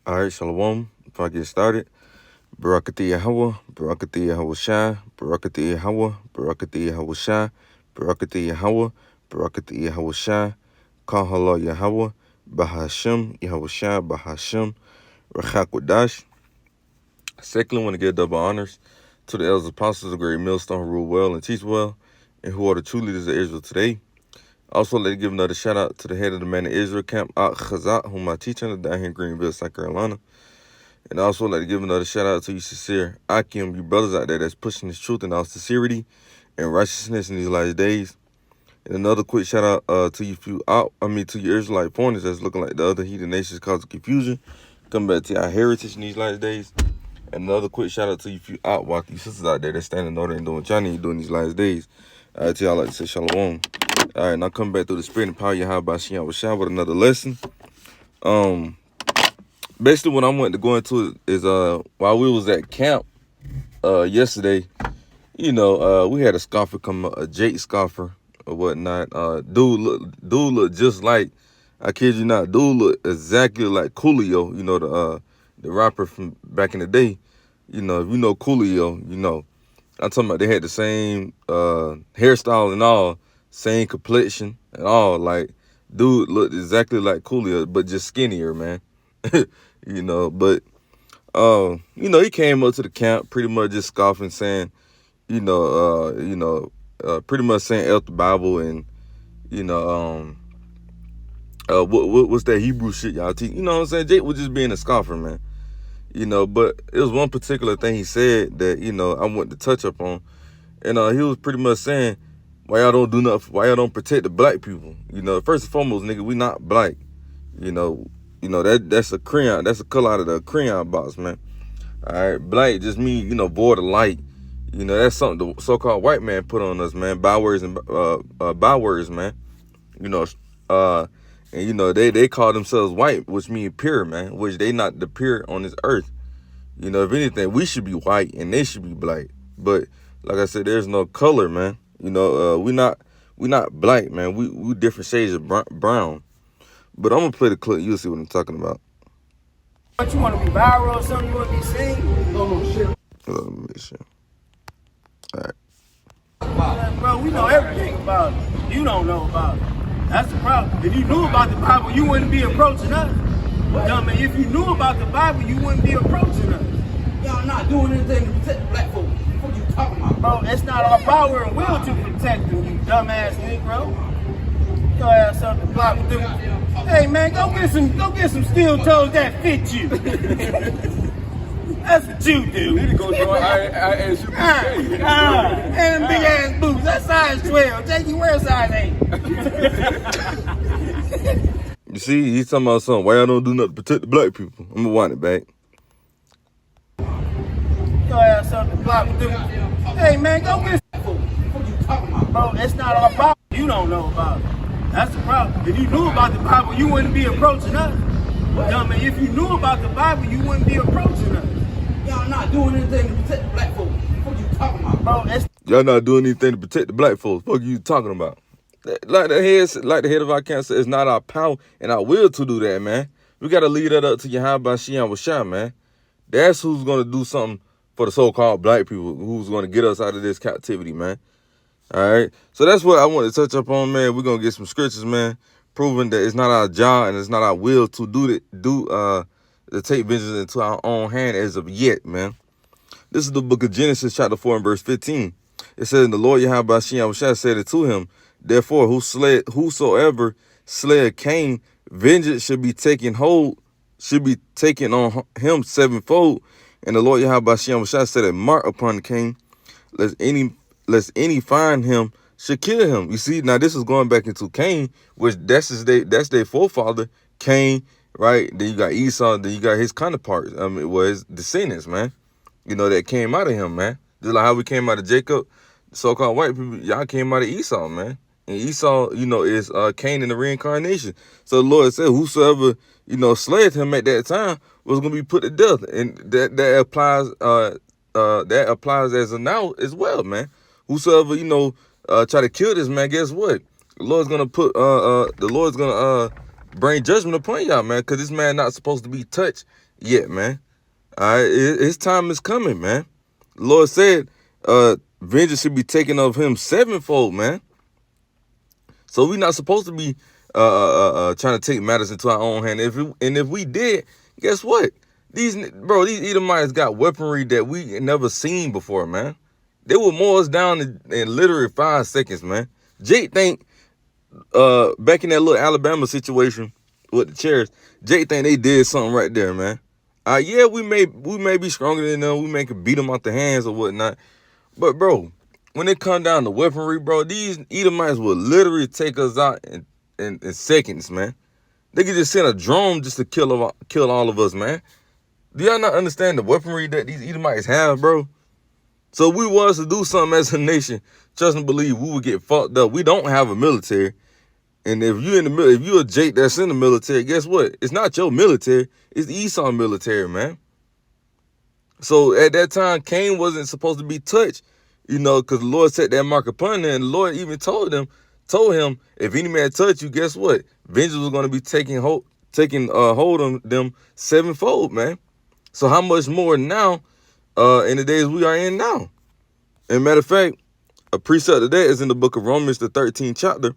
All right, Shalom. Before I get started, Barakati Yahweh, Barakati Yahweh Shai, Barakati Yahweh, Barakati Yahweh Shai, Barakati Yahweh, Barakati Yahweh Shai, Carnal Yahweh, Bahashem, Yahweh Shai, Bahashem, Rachakwadash. Secondly, I want to give double honors to the elders apostles of Great Millstone who rule well and teach well, and who are the true leaders of Israel today. Also, let me give another shout out to the head of the Man of Israel camp, Ak Chazat, whom I teach under down here in Greenville, South Carolina. And I also like to give another shout out to you, sincere Akim, you brothers out there that's pushing this truth in all sincerity and righteousness in these last days. And another quick shout out to you to you Israelite foreigners that's looking like the other heathen nations causing confusion. Come back to our heritage in these last days. And another quick shout out to you you sisters out there that's standing in order and doing what y'all need to do in these last days. To y'all like to say shalom. All right, now come back through the spirit and power Yahweh Shem with another lesson. Basically, what I wanted to go into is while we was at camp yesterday, we had a scoffer come up, a Jake scoffer or whatnot. Dude look just like, I kid you not, dude look exactly like Coolio, the rapper from back in the day. If you know Coolio, I'm talking about they had the same hairstyle and all, same complexion and all. Like, dude looked exactly like Coolio, but just skinnier, man. But he came up to the camp pretty much just scoffing, saying, pretty much saying F the Bible and, what's that Hebrew shit y'all teach? You know what I'm saying? Jake was just being a scoffer, man. But it was one particular thing he said that, I wanted to touch up on. And he was pretty much saying, why y'all don't do nothing, why y'all don't protect the black people? First and foremost, nigga, we not black. That's a crayon, that's a color out of the crayon box, man. All right, black just mean, void of light. That's something the so-called white man put on us, man. Bywords, man. They call themselves white, which mean pure, man, which they not the pure on this earth. If anything, we should be white and they should be black. But like I said, there's no color, man. We not black, man. We different shades of brown. But I'm gonna play the clip. You'll see what I'm talking about. What, you want to be viral or something? You want to be seen? No shit. Let me make sure. All right. Bro, we know everything about it. You don't know about it. That's the problem. If you knew about the Bible, you wouldn't be approaching us. If you knew about the Bible, you wouldn't be approaching us. Y'all not doing anything to protect the black folks. What you talking about? Bro, it's not our power and will to protect them, you dumbass Negro. Your ass up the block with them. Hey man, go get some steel toes that fit you. That's what you do. You need to go join ISU. And big ass boots. That's size 12. Jake, you wear size 8. You see, he's talking about something. Why y'all don't do nothing to protect the black people? I'm gonna wind it back. Your ass up the block with them. Hey man, go get What you talking about? Bro, it's not our problem. You don't know about it. That's the problem. If you knew about the Bible, you wouldn't be approaching us. If you knew about the Bible, you wouldn't be approaching us. Y'all not doing anything to protect the black folks. What you talking about? Bro, Y'all not doing anything to protect the black folks. What are you talking about? Like the head of our council, it's not our power and our will to do that, man. We gotta leave that up to Yahweh Shem, man. That's who's gonna do something for the so-called black people, who's gonna get us out of this captivity, man. All right, so that's what I want to touch up on, man. We're gonna get some scriptures, man, proving that it's not our job and it's not our will to to take vengeance into our own hand as of yet, man. This is the book of Genesis, chapter 4 and verse 15. It says, "And the Lord Yahweh Shem said it to him, therefore, whosoever slayed Cain, vengeance should be taken on him sevenfold. And the Lord Yahweh Shem set a mark upon Cain, lest any find him should kill him." You see, now this is going back into Cain, which that's their forefather, Cain, right? Then you got Esau, then you got his counterparts. His descendants, man. That came out of him, man. Just like how we came out of Jacob, so-called white people, y'all came out of Esau, man. And Esau, is Cain in the reincarnation. So the Lord said, whosoever, slayed him at that time was going to be put to death. And that applies as of now as well, man. Whosoever, try to kill this man, guess what? The Lord's gonna bring judgment upon y'all, man, because this man not supposed to be touched yet, man. All right, his time is coming, man. The Lord said, vengeance should be taken of him sevenfold, man. So we not supposed to be trying to take matters into our own hand. If we did, guess what? These Edomites got weaponry that we never seen before, man. They would mow us down in literally 5 seconds, man. Jake think back in that little Alabama situation with the chairs, Jake think they did something right there, man. Yeah, we may be stronger than them. We may could beat them out the hands or whatnot. But bro, when it come down to weaponry, bro, these Edomites will literally take us out in seconds, man. They could just send a drone just to kill all of us, man. Do y'all not understand the weaponry that these Edomites have, bro? So if we was to do something as a nation, trust and believe we would get fucked up. We don't have a military. And if you a Jake that's in the military, guess what? It's not your military. It's the Esau military, man. So at that time, Cain wasn't supposed to be touched, because the Lord set that mark upon him. And the Lord even told him, if any man touch you, guess what? Vengeance was going to be taking hold on them sevenfold, man. So how much more now in the days we are in now? And matter of fact, a precept of that is in the book of Romans, the 13th chapter.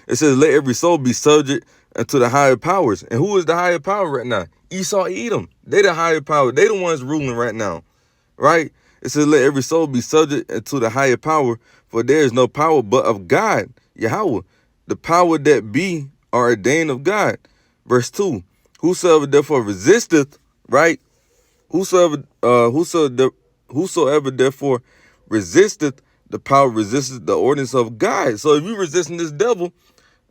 It says, let every soul be subject unto the higher powers. And who is the higher power right now? Esau, Edom. They the higher power. They the ones ruling right now, right? It says, let every soul be subject unto the higher power, for there is no power but of God, Yahweh. The power that be are ordained of God. Verse 2, whosoever therefore resisteth, right? Whosoever therefore resisteth the power, resisteth the ordinance of God. So if you resisting this devil,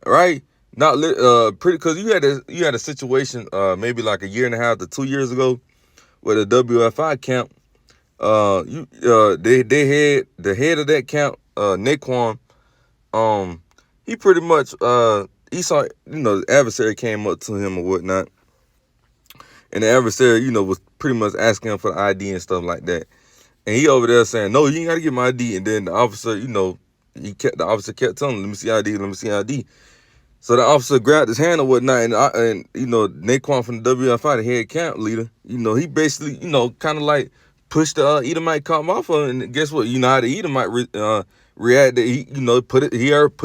right? Not pretty, because you had a situation maybe like a year and a half to 2 years ago with a WFI camp. The head of that camp, Naquan, he pretty much Esau, the adversary came up to him or whatnot, and the adversary, was pretty much asking him for the ID and stuff like that, and he over there saying, no, you ain't gotta get my ID, and then the officer, the officer kept telling him, let me see ID, let me see ID. So the officer grabbed his hand or whatnot, and Naquan from the WFI, the head camp leader, he basically, kind of like pushed the Edomite cop off of him, and guess what? You know how the Edomite reacted. He, put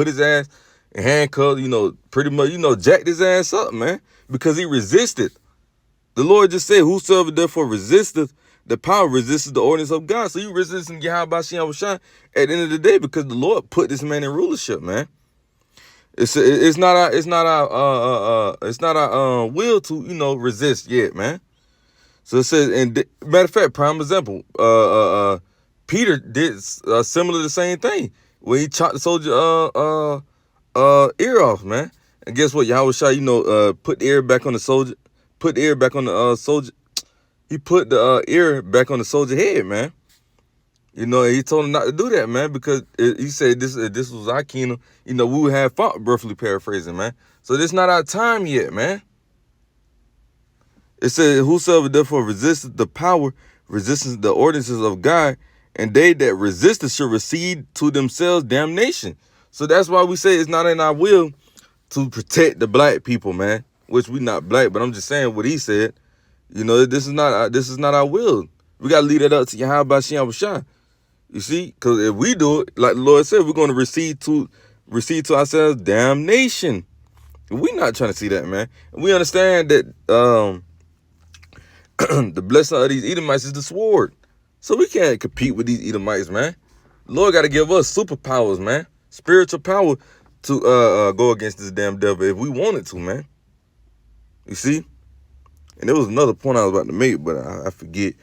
his ass in handcuffs, pretty much, jacked his ass up, man, because he resisted. The Lord just said, whosoever therefore resisteth the power, resisteth the ordinance of God. So you resisting Yahweh Shem Shah at the end of the day, because the Lord put this man in rulership, man. It's not our will to resist yet, man. So it says, and matter of fact, prime example, Peter did similar the same thing when he chopped the soldier ear off, man. And guess what? Yahweh Shah, put the ear back on the soldier, put the ear back on the soldier. He put the ear back on the soldier's head, man. And he told him not to do that, man, because he said this was our kingdom. We would have fought, roughly paraphrasing, man. So this not our time yet, man. It said, whosoever therefore resisteth the power, resisteth the ordinances of God, and they that resist it shall receive to themselves damnation. So that's why we say it's not in our will to protect the black people, man. Which we not black, but I'm just saying what he said. This is not our will. We gotta leave it up to Yahweh Shem Shah. You see, because if we do it, like the Lord said, we're going to receive to ourselves damnation. We're not trying to see that, man. And we understand that the blessing of these Edomites is the sword. So we can't compete with these Edomites, man. The Lord got to give us superpowers, man. Spiritual power to go against this damn devil if we wanted to, man. You see? And there was another point I was about to make, but I forget.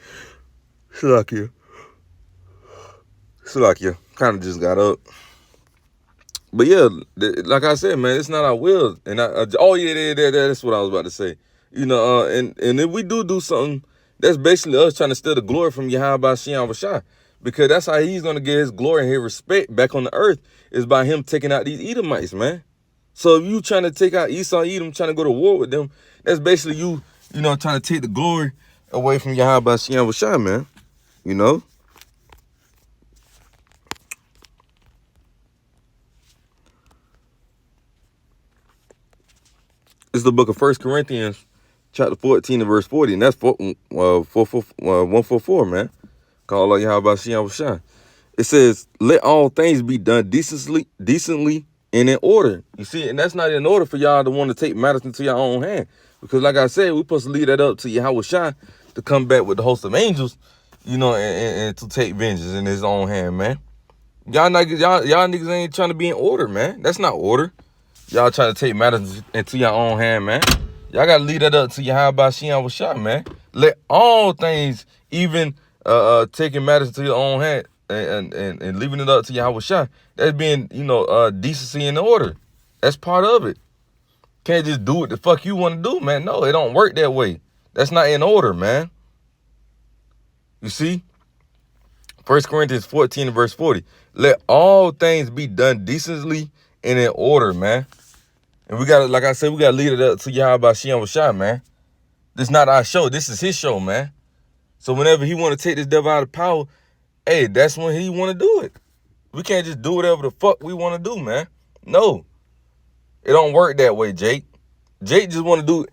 Shalakia, kind of just got up. But yeah, like I said, man, it's not our will. And that's what I was about to say. And if we do something, that's basically us trying to steal the glory from Yahweh Shem Shah. Because that's how he's going to get his glory and his respect back on the earth, is by him taking out these Edomites, man. So if you trying to take out Esau, Edom, trying to go to war with them, that's basically you trying to take the glory away from Yahweh Shem Shah, man. It's the book of 1 Corinthians, chapter 14 and verse 40, and that's 144, man. Call out Yahweh Shah. It says, let all things be done decently and in order. You see, and that's not in order for y'all to want to take matters into your own hand. Because like I said, we're supposed to leave that up to Yahweh Shah to come back with the host of angels, and to take vengeance in his own hand, man. Y'all niggas ain't trying to be in order, man. That's not order. Y'all trying to take matters into your own hand, man. Y'all gotta leave that up to Yahweh Shah, man. Let all things, even taking matters into your own hand and leaving it up to Yahweh Shah, that's being, decency and order. That's part of it. Can't just do what the fuck you want to do, man. No, it don't work that way. That's not in order, man. You see? 1 Corinthians 14 and verse 40. Let all things be done decently and in order, man. And we gotta, like I said, we gotta lead it up to Yahweh Shah, man. This is not our show. This is his show, man. So whenever he want to take this devil out of power, hey, that's when he want to do it. We can't just do whatever the fuck we want to do, man. No. It don't work that way, Jake. Jake just want to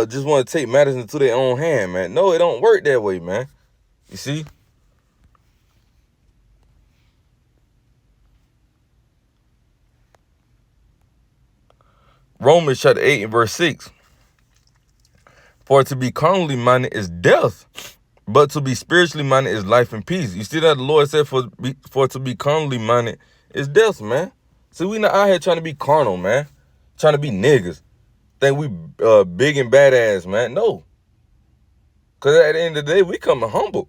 just want to take matters into their own hand, man. No, it don't work that way, man. You see? Romans chapter 8 and verse 6. For to be carnally minded is death, but to be spiritually minded is life and peace. You see that the Lord said for to be carnally minded is death, man. See, we not out here trying to be carnal, man. Trying to be niggas. Think we big and badass, man. No. Because at the end of the day, we coming humble.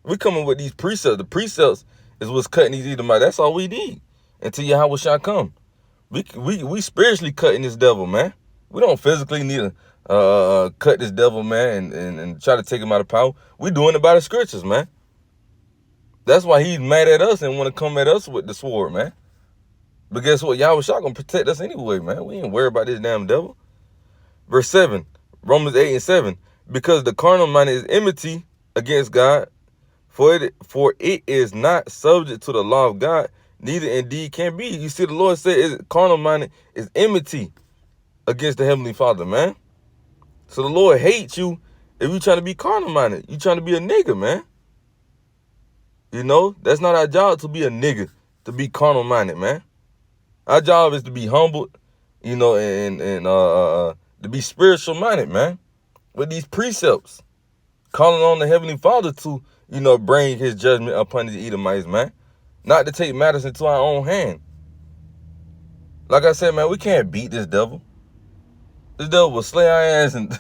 We coming with these precepts. The precepts is what's cutting these Edomites. That's all we need until Yahweh shall come. We spiritually cutting this devil, man. We don't physically need to cut this devil, man, and try to take him out of power. We doing it by the scriptures, man. That's why he's mad at us and want to come at us with the sword, man. But guess what? Yahweh shall gonna protect us anyway, man. We ain't worried about this damn devil. Verse 7, Romans 8 and 7. Because the carnal mind is enmity against God, for it is not subject to the law of God, neither indeed can be. You see, the Lord said carnal minded is enmity against the Heavenly Father, man. So the Lord hates you if you trying to be carnal minded. You trying to be a nigga, man. That's not our job to be a nigga, to be carnal minded, man. Our job is to be humbled, and to be spiritual minded, man. With these precepts, calling on the Heavenly Father to, bring his judgment upon the Edomites, man. Not to take matters into our own hand. Like I said, man, we can't beat this devil. This devil will slay our ass in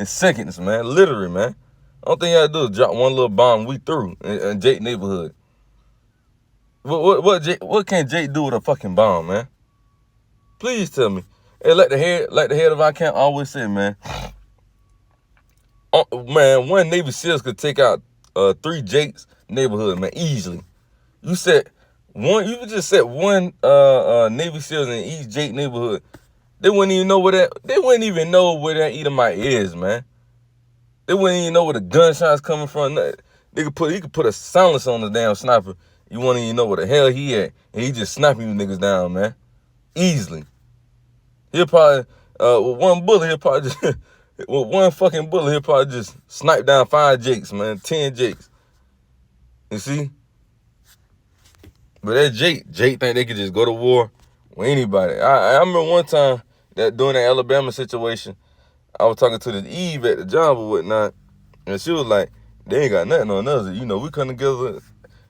seconds, man. Literally, man. All thing you gotta do is drop one little bomb, we through in Jake neighborhood. What can Jake do with a fucking bomb, man? Please tell me. Hey, like the head of our camp always say, man. Man, one Navy SEALs could take out 3 Jake's neighborhood, man, easily. You just set one Navy SEALs in each Jake neighborhood. They wouldn't even know where that Edomite is, man. They wouldn't even know where the gunshots coming from. He could put a silencer on the damn sniper. You wouldn't even know where the hell he at. And he just sniping you niggas down, man. Easily. He'll probably, with one bullet, with one fucking bullet, he'll probably just snipe down 5 Jakes, man. 10 Jakes. You see? But that Jake think they could just go to war with anybody. I remember one time that during the Alabama situation, I was talking to this Eve at the job or whatnot, and she was like, they ain't got nothing on us. We come together,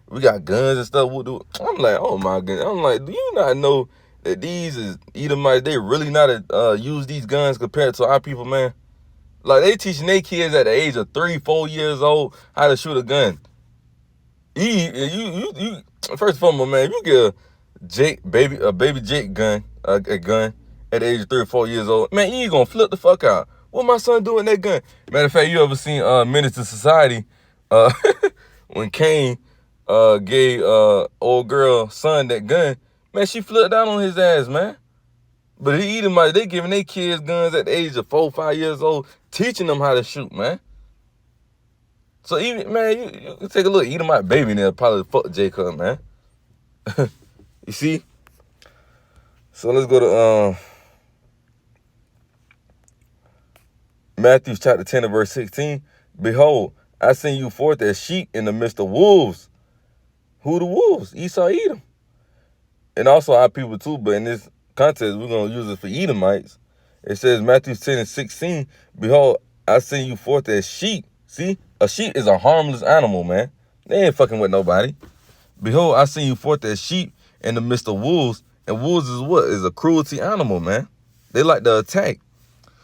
we got guns and stuff. I'm like, oh my goodness. I'm like, do you not know that these is Edomites, they really not use these guns compared to our people, man? Like, they teaching their kids at the age of 3, 4 years old how to shoot a gun. You first of all, man, if you get a baby Jake gun, a gun at the age of 3 or 4 years old, man, you ain't gonna flip the fuck out. What my son doing that gun? Matter of fact, you ever seen Menace to Society? When Cain gave old girl son that gun, man, she flipped out on his ass, man. But they giving their kids guns at the age of 4, 5 years old, teaching them how to shoot, man. So even, man, you take a look, Edomite baby there, probably fuck Jacob, man. You see? So let's go to Matthew chapter 10 and verse 16, behold, I send you forth as sheep in the midst of wolves. Who the wolves? Esau, Edom. And also our people too, but in this context, we're going to use it for Edomites. It says, Matthew 10 and 16, behold, I send you forth as sheep. See, a sheep is a harmless animal, man. They ain't fucking with nobody. Behold, I send you forth as sheep in the midst of wolves. And wolves is what? Is a cruelty animal, man. They like to attack.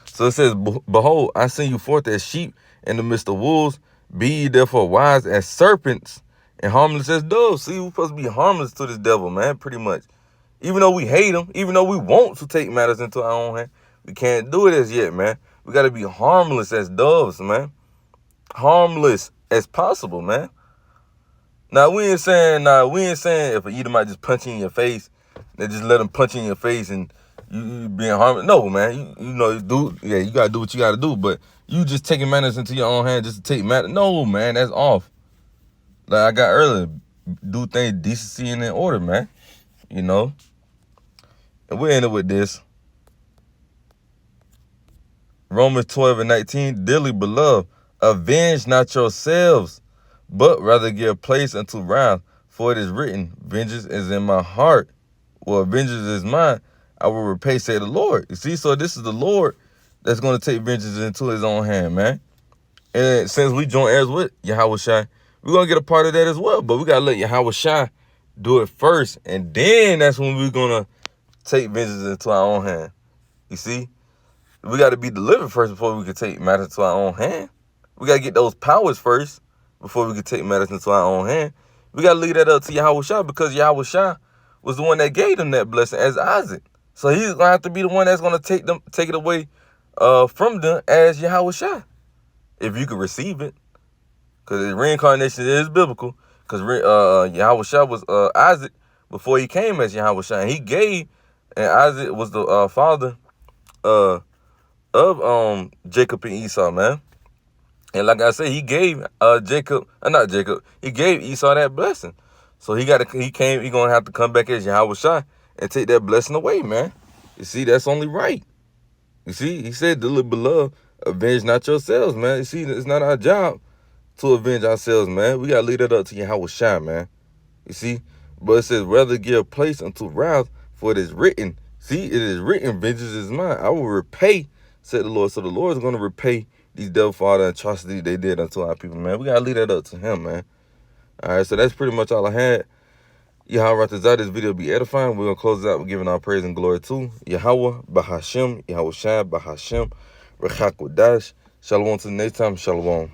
So it says, behold, I send you forth as sheep in the midst of wolves. Be ye therefore wise as serpents and harmless as doves. See, we're supposed to be harmless to this devil, man, pretty much. Even though we hate him, even though we want to take matters into our own hand, we can't do it as yet, man. We got to be harmless as doves, man. Harmless as possible, man. Now, we ain't saying if an Edomite just punch you in your face, they just let him punch you in your face and you being harmless. No, man. You know, you got to do what you got to do. But you just taking matters into your own hand just to take matters. No, man, that's off. Like I got earlier, do things decency and in order, man. You know? And we're ending with this. Romans 12 and 19, dearly beloved, avenge not yourselves, but rather give place unto wrath. For it is written, vengeance is in my heart. Well, vengeance is mine. I will repay, say the Lord. You see, so this is the Lord that's going to take vengeance into his own hand, man. And since we join heirs with Yahweh Shai, we're going to get a part of that as well. But we got to let Yahweh Shai do it first. And then that's when we're going to take vengeance into our own hand. You see? We got to be delivered first before we can take matters into our own hand. We got to get those powers first before we can take matters into our own hand. We got to leave that up to Yahweh Shai because Yahweh Shai was the one that gave them that blessing as Isaac. So he's going to have to be the one that's going to take it away from them as Yahweh Shai. If you can receive it. Because reincarnation is biblical. Because Yahweh Shai was Isaac before he came as Yahweh Shai. And he gave, and Isaac was the father of Jacob and Esau, man. And like I said, he gave he gave Esau that blessing. So he gonna have to come back as Yahweh Shai and take that blessing away, man. You see, that's only right. You see, he said, dearly beloved, avenge not yourselves, man. You see, it's not our job to avenge ourselves, man. We gotta leave that up to Yahweh Shai, man. You see? But it says, rather give place unto wrath, for it is written. See, it is written, vengeance is mine. I will repay, said the Lord. So the Lord is going to repay these devil for all the atrocities they did unto our people, man. We got to leave that up to him, man. All right, so that's pretty much all I had. Yahweh Ratazah, this video be edifying. We're going to close it out with giving our praise and glory to Yahweh, Bahashem, Yahweh Shai, Bahashem, Rechak Wadash. Shalom to the next time. Shalom.